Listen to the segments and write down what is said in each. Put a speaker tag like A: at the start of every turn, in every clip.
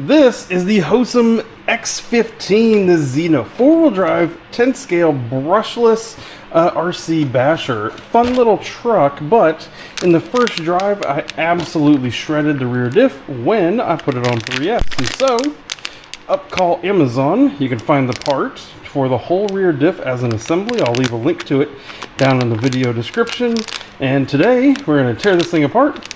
A: This is the Hosim X15, the Xeno 4-wheel drive 10 scale brushless RC basher. Fun little truck, but in the first drive I absolutely shredded the rear diff when I put it on 3S. And so, up call Amazon, you can find the part for the whole rear diff as an assembly. I'll leave a link to it down in the video description. And today we're going to tear this thing apart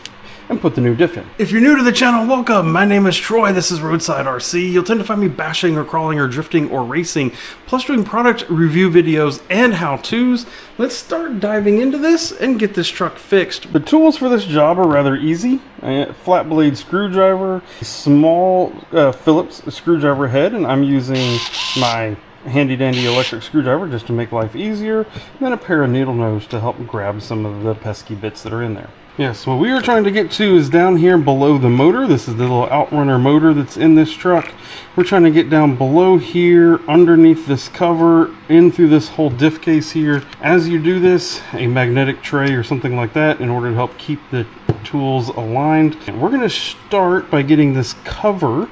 A: and put the new diff in. If you're new to the channel, welcome. My name is Troy. This is Roadside RC. You'll tend to find me bashing or crawling or drifting or racing, plus doing product review videos and how-tos. Let's start diving into this and get this truck fixed. The tools for this job are rather easy. Flat blade screwdriver, small Phillips screwdriver head, and I'm using my handy dandy electric screwdriver just to make life easier, and then a pair of needle nose to help grab some of the pesky bits that are in there. Yes, what we are trying to get to is down here below the motor. This is the little Outrunner motor that's in this truck. We're trying to get down below here, underneath this cover, in through this whole diff case here. As you do this, a magnetic tray or something like that in order to help keep the tools aligned. And we're going to start by getting this cover.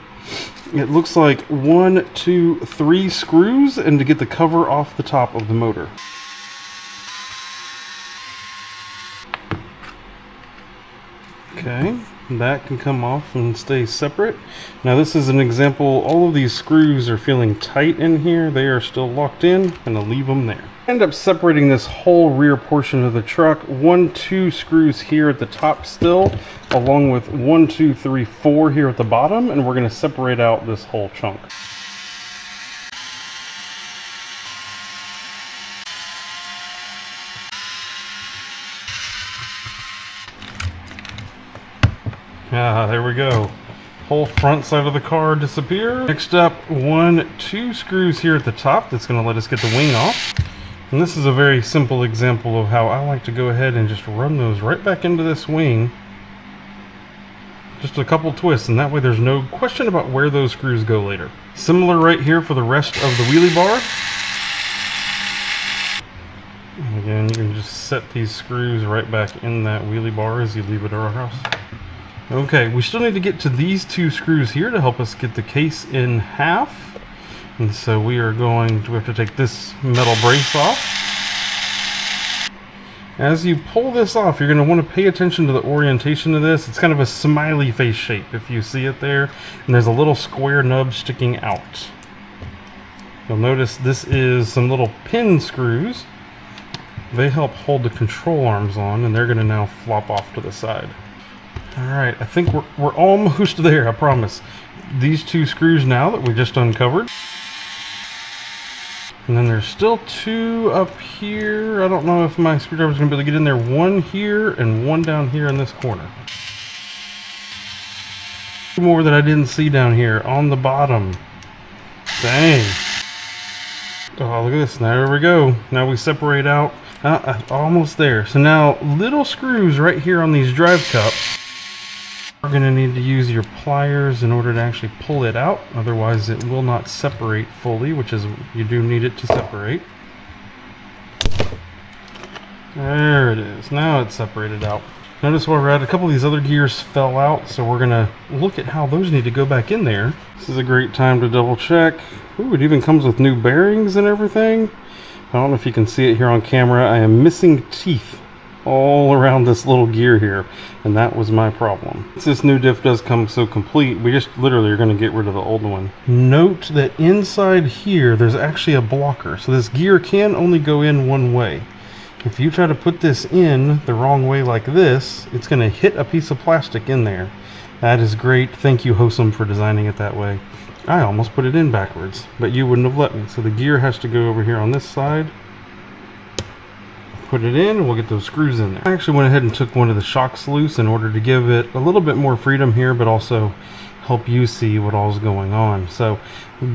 A: It looks like 1, 2, 3 screws, and to get the cover off the top of the motor. Okay, that can come off and stay separate. Now this is an example. All of these screws are feeling tight in here. They are still locked in, and I'll leave them there. End up separating this whole rear portion of the truck. 1, 2 screws here at the top still, along with 1, 2, 3, 4 here at the bottom, and we're going to separate out this whole chunk. Ah, there we go. Whole front side of the car disappeared. Next up, 1, 2 screws here at the top. That's going to let us get the wing off. And this is a very simple example of how I like to go ahead and just run those right back into this wing. Just a couple twists, and that way there's no question about where those screws go later. Similar right here for the rest of the wheelie bar. And again, you can just set these screws right back in that wheelie bar as you leave it at our house. Okay, we still need to get to these 2 screws here to help us get the case in half. And so we have to take this metal brace off. As you pull this off, you're going to want to pay attention to the orientation of this. It's kind of a smiley face shape if you see it there. And there's a little square nub sticking out. You'll notice this is some little pin screws. They help hold the control arms on, and they're going to now flop off to the side. Alright, I think we're almost there, I promise. These 2 screws now that we just uncovered. And then there's still 2 up here. I don't know if my screwdriver's going to be able to get in there. 1 here and 1 down here in this corner. 2 more that I didn't see down here on the bottom. Dang. Oh, look at this. There we go. Now we separate out. Almost there. So now little screws right here on these drive cups. You're going to need to use your pliers in order to actually pull it out, otherwise it will not separate fully, which is, you do need it to separate. There it is. Now it's separated out. Notice where we're at, a couple of these other gears fell out, so we're going to look at how those need to go back in there. This is a great time to double check. Ooh, it even comes with new bearings and everything. I don't know if you can see it here on camera. I am missing teeth all around this little gear here, and that was my problem. Since this new diff does come so complete, we just literally are going to get rid of the old one. Note that inside here there's actually a blocker, so this gear can only go in one way. If you try to put this in the wrong way like this, it's going to hit a piece of plastic in there. That is great. Thank you, Hosim, for designing it that way. I almost put it in backwards, but you wouldn't have let me. So the gear has to go over here on this side. Put it in, and we'll get those screws in there. I actually went ahead and took one of the shocks loose in order to give it a little bit more freedom here, but also help you see what all's going on. So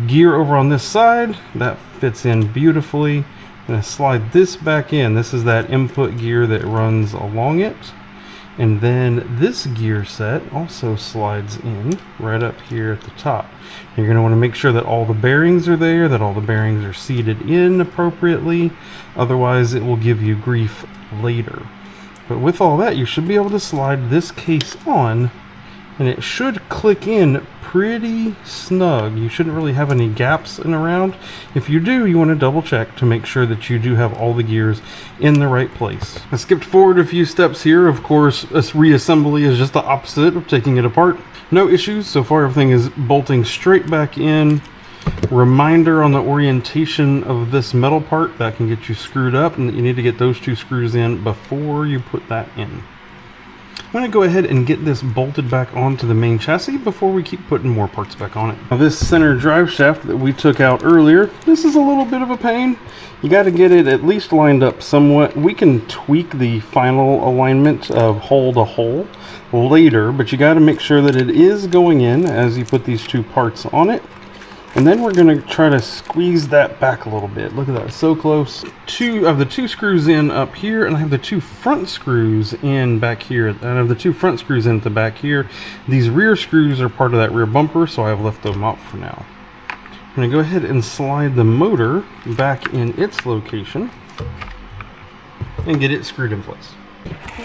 A: gear over on this side, that fits in beautifully. I'm going to slide this back in. This is that input gear that runs along it. And then this gear set also slides in right up here at the top. You're going to want to make sure that all the bearings are there, that all the bearings are seated in appropriately. Otherwise, it will give you grief later. But with all that, you should be able to slide this case on and it should click in pretty snug. You shouldn't really have any gaps in around. If you do, you want to double check to make sure that you do have all the gears in the right place. I skipped forward a few steps here. Of course, this reassembly is just the opposite of taking it apart. No issues so far. Everything is bolting straight back in. Reminder on the orientation of this metal part that can get you screwed up, and that you need to get those 2 screws in before you put that in. I'm going to go ahead and get this bolted back onto the main chassis before we keep putting more parts back on it. Now this center drive shaft that we took out earlier, this is a little bit of a pain. You got to get it at least lined up somewhat. We can tweak the final alignment of hole to hole later, but you got to make sure that it is going in as you put these 2 parts on it. And then we're going to try to squeeze that back a little bit. Look at that, so close. I have the 2 screws in up here, and I have the 2 front screws in back here. And I have the 2 front screws in at the back here. These rear screws are part of that rear bumper, so I have left them out for now. I'm going to go ahead and slide the motor back in its location and get it screwed in place.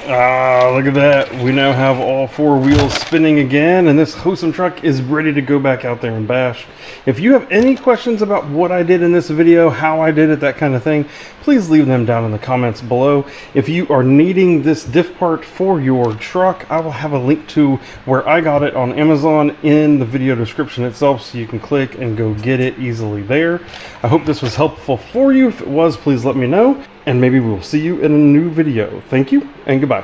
A: Ah, look at that. We now have all 4 wheels spinning again, and this Hosim truck is ready to go back out there and bash. If you have any questions about what I did in this video, how I did it, that kind of thing, please leave them down in the comments below. If you are needing this diff part for your truck, I will have a link to where I got it on Amazon in the video description itself, so you can click and go get it easily there. I hope this was helpful for you. If it was, please let me know, and maybe we'll see you in a new video. Thank you, and goodbye.